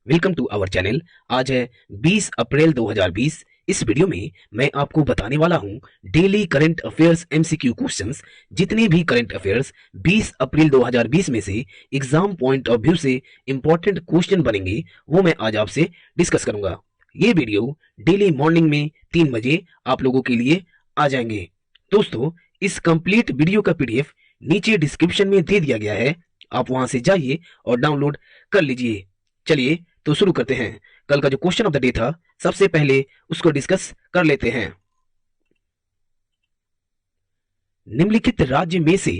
Welcome to our channel. आज है 20 अप्रैल 2020। इस वीडियो में मैं आपको बताने वाला हूं daily current affairs MCQ questions. जितने भी करंट अफेयर्स 20 अप्रैल 2020 में से एग्जाम पॉइंट ऑफ व्यू से इंपॉर्टेंट क्वेश्चन बनेंगे, वो मैं आज आपसे डिस्कस करूंगा। ये वीडियो डेली मॉर्निंग में 3 बजे आप लोगों के लिए आ जाएंगे। दोस्तों, इस कंप्लीट वीडियो का पीडीएफ नीचे डिस्क्रिप्शन में दे दिया गया है, आप वहां से जाइए और डाउनलोड कर लीजिए। चलिए तो शुरू करते हैं। कल का जो क्वेश्चन ऑफ द डे था, सबसे पहले उसको डिस्कस कर लेते हैं। निम्नलिखित राज्य में से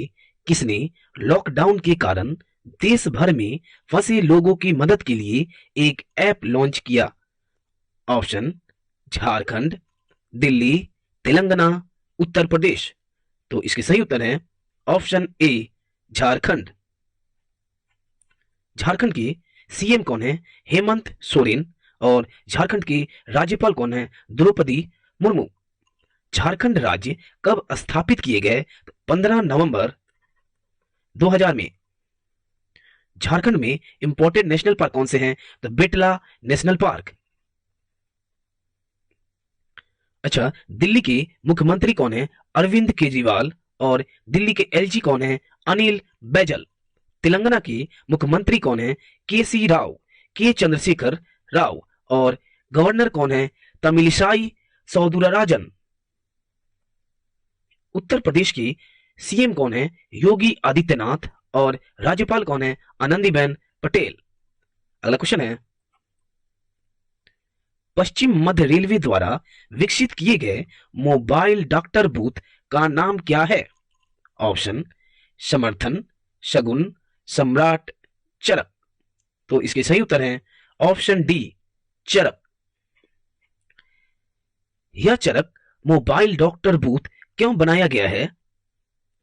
किसने लॉकडाउन के कारण देश भर में फंसे लोगों की मदद के लिए एक ऐप लॉन्च किया? ऑप्शन: झारखंड, दिल्ली, तेलंगाना, उत्तर प्रदेश। तो इसके सही उत्तर है ऑप्शन ए, झारखंड। झारखंड के सीएम कौन है? हेमंत सोरेन। और झारखंड के राज्यपाल कौन है? द्रौपदी मुर्मू। झारखंड राज्य कब स्थापित किए गए? 15 नवंबर 2000 में। झारखंड में इंपोर्टेड नेशनल पार्क कौन से हैं? तो बेटला नेशनल पार्क। अच्छा, दिल्ली के मुख्यमंत्री कौन है? अरविंद केजरीवाल। और दिल्ली के एलजी कौन है? अनिल बैजल। तेलंगाना के मुख्यमंत्री कौन है? केसी राव, के चंद्रशेखर राव। और गवर्नर कौन है? तमिलिसाई सौंदरराजन। उत्तर प्रदेश के सीएम कौन है? योगी आदित्यनाथ। और राज्यपाल कौन है? आनंदीबेन पटेल। अगला क्वेश्चन है, पश्चिम मध्य रेलवे द्वारा विकसित किए गए मोबाइल डॉक्टर बूथ का नाम क्या है? ऑप्शन: समर्थन, शगुन, सम्राट, चरक। तो इसके सही उत्तर है ऑप्शन डी, चरक। यह चरक मोबाइल डॉक्टर बूथ क्यों बनाया गया है?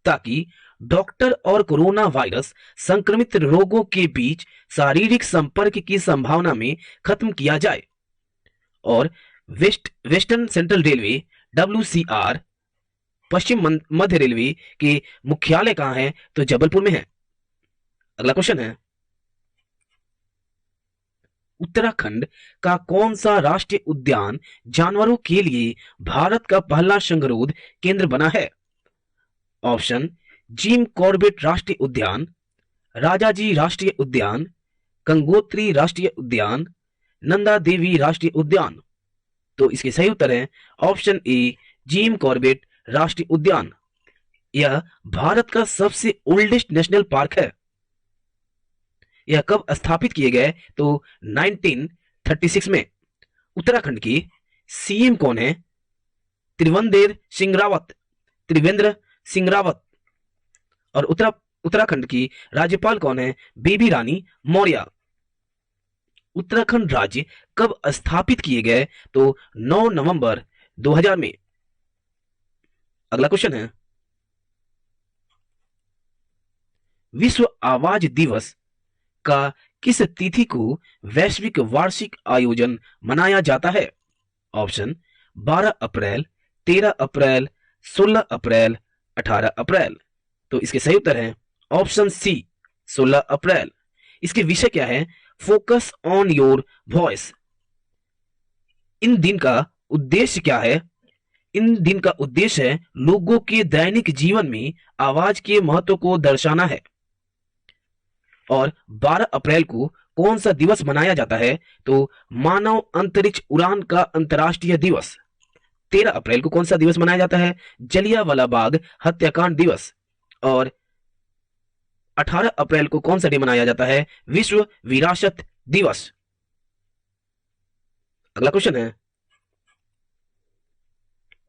ताकि डॉक्टर और कोरोना वायरस संक्रमित रोगों के बीच शारीरिक संपर्क की संभावना में खत्म किया जाए। और वेस्टर्न सेंट्रल रेलवे WCR पश्चिम मध्य रेलवे के मुख्यालय कहां है? तो जबलपुर में है। अगला क्वेश्चन है, उत्तराखंड का कौन सा राष्ट्रीय उद्यान जानवरों के लिए भारत का पहला संगरोध केंद्र बना है? ऑप्शन: जिम कॉर्बेट राष्ट्रीय उद्यान, राजाजी राष्ट्रीय उद्यान, गंगोत्री राष्ट्रीय उद्यान, नंदा देवी राष्ट्रीय उद्यान। तो इसके सही उत्तर है ऑप्शन ए, जिम कॉर्बेट राष्ट्रीय उद्यान। यह भारत का सबसे ओल्डेस्ट नेशनल पार्क है। यह कब स्थापित किए गए? तो 1936 में। उत्तराखंड के सीएम कौन है? त्रिवेंद्र सिंह रावत, त्रिवेंद्र सिंह रावत। और उत्तराखंड की राज्यपाल कौन है? बेबी रानी मौर्य। उत्तराखंड राज्य कब स्थापित किए गए? तो 9 नवंबर 2000 में। अगला क्वेश्चन है, विश्व आवाज दिवस का किस तिथि को वैश्विक वार्षिक आयोजन मनाया जाता है? ऑप्शन: 12 अप्रैल, 13 अप्रैल, 16 अप्रैल, 18 अप्रैल। तो इसके सही उत्तर है ऑप्शन सी, 16 अप्रैल। इसके विषय क्या है? Focus on your voice. इन दिन का उद्देश्य क्या है? इन दिन का उद्देश्य है लोगों के दैनिक जीवन में आवाज के महत्व को दर्शाना है। और 12 अप्रैल को कौन सा दिवस मनाया जाता है? तो मानव अंतरिक्ष उड़ान का अंतर्राष्ट्रीय दिवस। 13 अप्रैल को कौन सा दिवस मनाया जाता है? जलियांवाला बाग हत्याकांड दिवस। और 18 अप्रैल को कौन सा डे मनाया जाता है? विश्व विरासत दिवस। अगला क्वेश्चन है,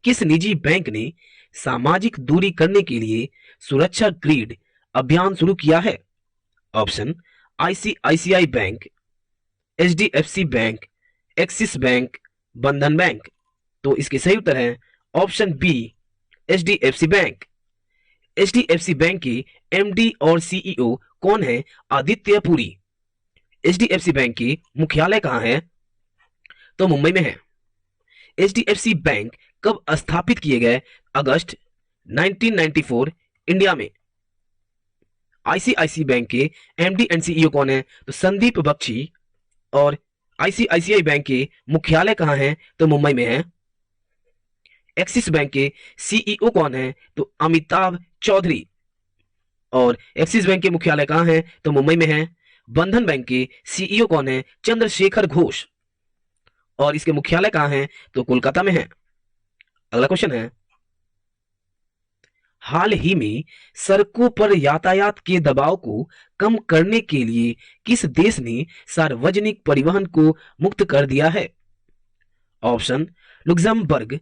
किस निजी बैंक ने सामाजिक दूरी करने के लिए सुरक्षा ग्रिड अभियान शुरू किया है? Option: ICICI bank, HDFC bank, Axis bank, Bandhan bank. तो इसके सही उत्तर है option B, HDFC bank. HDFC bank के एमडी और सीईओ कौन है? आदित्य पुरी। एचडीएफसी बैंक की मुख्यालय कहां है? तो मुंबई में है। एचडीएफसी बैंक कब स्थापित किए गए? अगस्त 1994, इंडिया में। आईसीआईसी बैंक के एमडी एंड सीईओ कौन है? तो संदीप बख्शी। और आईसीआईसीआई बैंक के मुख्यालय कहाँ है? तो मुंबई में है। एक्सिस बैंक के सीईओ कौन है? तो अमिताभ चौधरी। और एक्सिस बैंक के मुख्यालय कहाँ है? तो मुंबई में है। बंधन बैंक के सीईओ कौन है? चंद्रशेखर घोष। और इसके मुख्यालय कहाँ है? तो कोलकाता में है। अगला क्वेश्चन है, हाल ही में सड़कों पर यातायात के दबाव को कम करने के लिए किस देश ने सार्वजनिक परिवहन को मुक्त कर दिया है? ऑप्शन लुक्समबर्ग,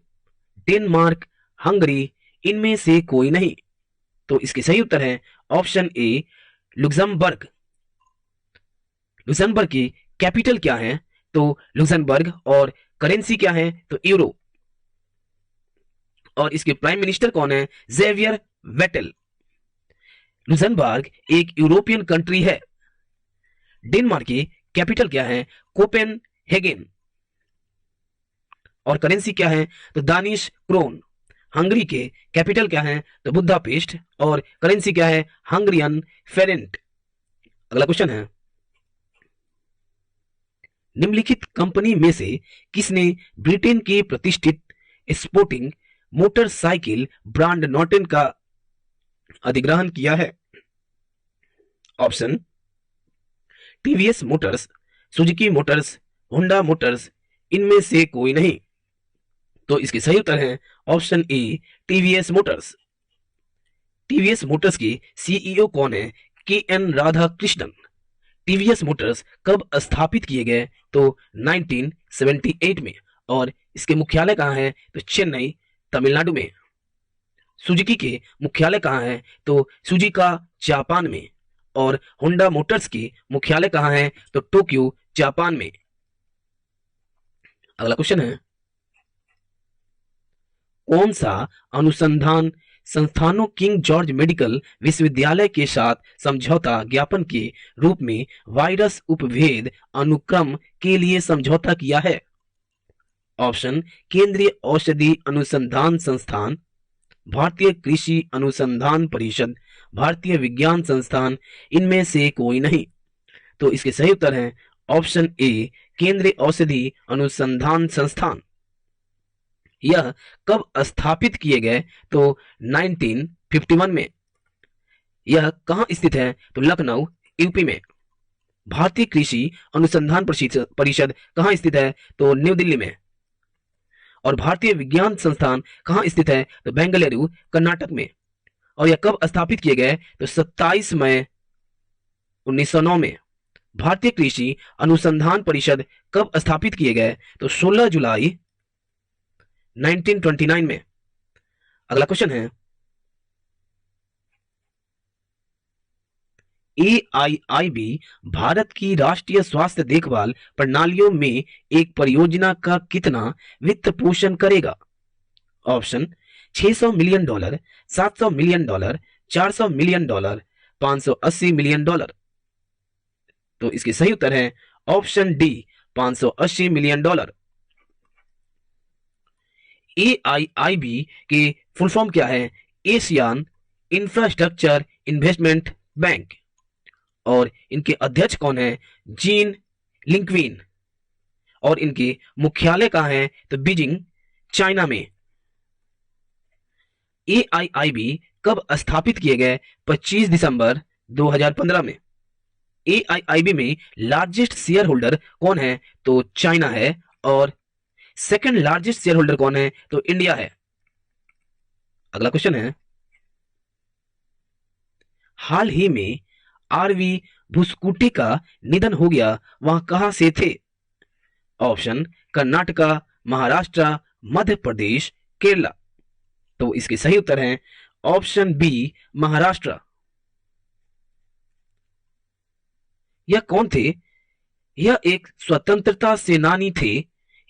डेनमार्क, हंगरी, इनमें से कोई नहीं। तो इसके सही उत्तर है ऑप्शन ए, लुक्समबर्ग। लुक्समबर्ग की कैपिटल क्या है? तो लुक्समबर्ग। और करेंसी क्या है? तो यूरो। और इसके प्राइम मिनिस्टर कौन है? Xavier Bettel. लुक्समबर्ग एक यूरोपियन कंट्री है। डेनमार्क की कैपिटल क्या है? कोपेनहेगन। और करेंसी क्या है? तो दानिश क्रोन। हंगरी के कैपिटल क्या है? तो बुदापेस्ट। और करेंसी क्या है? Hungarian forint. अगला क्वेश्चन है, निम्नलिखित कंपनी में से किसने ब्रिटेन के प्रतिष्ठित स्पोर्टिंग मोटरसाइकिल ब्रांड नॉर्टन का अधिग्रहण किया है? Option TVS Motors, Suzuki Motors, Honda Motors, इनमें से कोई नहीं। तो इसके सही उत्तर है option A, TVS Motors. TVS Motors की सीईओ कौन है? के एन राधाकृष्णन। टीवीएस मोटर्स कब स्थापित किए गए? तो 1978 में। और इसके मुख्यालय कहाँ है? तो चेन्नई, तमिलनाडु में। सुजुकी के मुख्यालय कहाँ है? तो सुजुका, जापान में। और होंडा मोटर्स की मुख्यालय कहाँ है? तो टोक्यो, जापान में। अगला क्वेश्चन है, कौन सा अनुसंधान संस्थानों किंग जॉर्ज मेडिकल विश्वविद्यालय के साथ समझौता ज्ञापन के रूप में वायरस उपभेद अनुक्रम के लिए समझौता किया है? ऑप्शन केंद्रीय औषधि अनुसंधान संस्थान, भारतीय कृषि अनुसंधान परिषद, भारतीय विज्ञान संस्थान, इनमें से कोई नहीं। तो इसके सही उत्तर है ऑप्शन ए, केंद्रीय औषधि अनुसंधान संस्थान। यह कब स्थापित किए गए? तो 1951 में। यह कहां स्थित है? तो लखनऊ, यूपी में। भारतीय कृषि अनुसंधान परिषद कहां स्थित है? तो न्यू दिल्ली में। और भारतीय विज्ञान संस्थान कहां स्थित है? तो बेंगलुरु, कर्नाटक में। और यह कब स्थापित किए गए? तो 27 मई 1909 में। भारतीय कृषि अनुसंधान परिषद कब स्थापित किए गए? तो 16 जुलाई 1929 में। अगला क्वेश्चन है, AIIB भारत की राष्ट्रीय स्वास्थ्य देखभाल प्रणालियों में एक परियोजना का कितना वित्त पोषण करेगा? Option $600 million, $700 million, $400 million, $580 million. तो इसके सही उत्तर है ऑप्शन डी, $580 मिलियन। AIIB के फुल फॉर्म क्या है? Asian infrastructure investment bank. और इनके अध्यक्ष कौन है? जीन लिंक्विन। और इनके मुख्यालय कहाँ है? तो बीजिंग, चाइना में। AIIB कब स्थापित किए गए? 25 दिसंबर 2015 में। AIIB में लार्जेस्ट शेयर होल्डर कौन है? तो चाइना है। और सेकंड लार्जेस्ट शेयर होल्डर कौन है? तो इंडिया है। अगला क्वेश्चन है, हाल ही में आरवी भुस्कुटी का निधन हो गया, वह कहां से थे? ऑप्शन कर्नाटका, महाराष्ट्र, मध्य प्रदेश, केरला। तो इसके सही उत्तर है ऑप्शन बी, महाराष्ट्र। यह कौन थे? यह एक स्वतंत्रता सेनानी थे।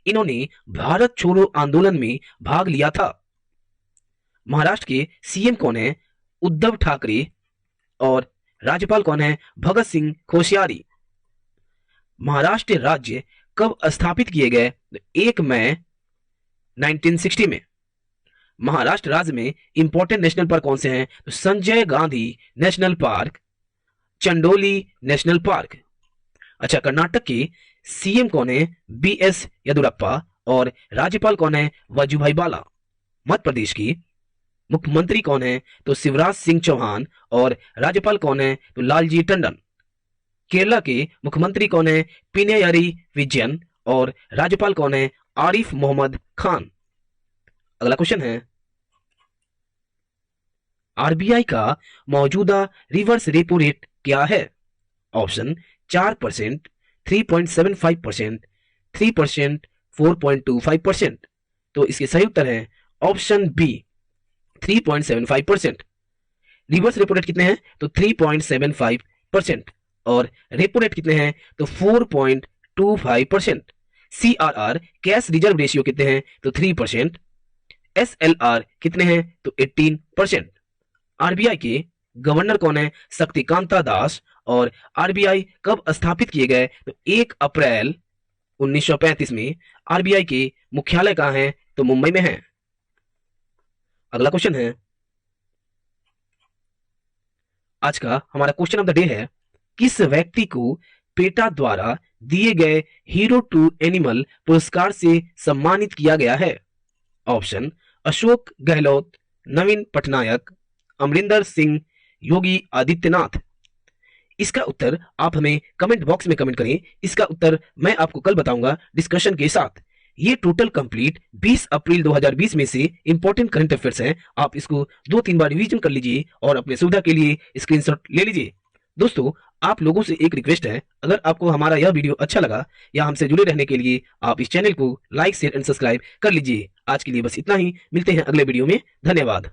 इन्होंने भारत छोड़ो आंदोलन में भाग लिया था। महाराष्ट्र के सीएम कौन है? उद्धव ठाकरे। और राज्यपाल कौन है? भगत सिंह कोश्यारी। महाराष्ट्र राज्य कब स्थापित किए गए? 1 मई 1960 में। महाराष्ट्र राज्य में इंपॉर्टेंट नेशनल पार्क कौन से हैं? तो Sanjay Gandhi national park, Chandoli national park. अच्छा, कर्नाटक के सीएम कौन है? बीएस येदियुरप्पा। और राज्यपाल कौन है? वजुभाई वाला। मध्य प्रदेश की मुख्यमंत्री कौन है? तो शिवराज सिंह चौहान। और राज्यपाल कौन है? तो लालजी टंडन। केरला के मुख्यमंत्री कौन है? पिनराई विजयन। और राज्यपाल कौन है? आरिफ मोहम्मद खान। अगला क्वेश्चन है, आरबीआई का मौजूदा रिवर्स रेपो रेट क्या है? ऑप्शन 4%, 3.75%, 3%, 4.25%। तो इसके सही उत्तर है option B, 3.75%। Reverse repo rate कितने हैं? तो 3.75%। और रेपो रेट कितने हैं? तो 4.25%। सीआरआर कैश रिजर्व रेशियो कितने हैं? तो 3%। एसएलआर कितने हैं? तो 18%। आरबीआई के गवर्नर कौन है? शक्तिकांता दास। और आरबीआई कब स्थापित किए गए? तो 1 अप्रैल 1935 में। आरबीआई के मुख्यालय कहां है? तो मुंबई में है। अगला क्वेश्चन है, आज का हमारा क्वेश्चन ऑफ द डे है, किस व्यक्ति को पेटा द्वारा दिए गए हीरो टू एनिमल पुरस्कार से सम्मानित किया गया है? ऑप्शन अशोक गहलोत, नवीन पटनायक, अमरिंदर सिंह, योगी आदित्यनाथ। इसका उत्तर आप हमें कमेंट बॉक्स में कमेंट करें। इसका उत्तर मैं आपको कल बताऊंगा डिस्कशन के साथ। ये टोटल कंप्लीट 20 अप्रैल 2020 में से इंपॉर्टेंट करंट अफेयर्स हैं। आप इसको 2-3 बार रिवीजन कर लीजिए और अपने सुविधा के लिए स्क्रीनशॉट ले लीजिए। दोस्तों, आप लोगों से एक रिक्वेस्ट है, अगर आपको हमारा यह वीडियो अच्छा लगा या हमसे जुड़े रहने के लिए आप इस चैनल को लाइक, शेयर एंड सब्सक्राइब कर लीजिए। आज के लिए बस इतना ही, मिलते हैं अगले वीडियो में। धन्यवाद।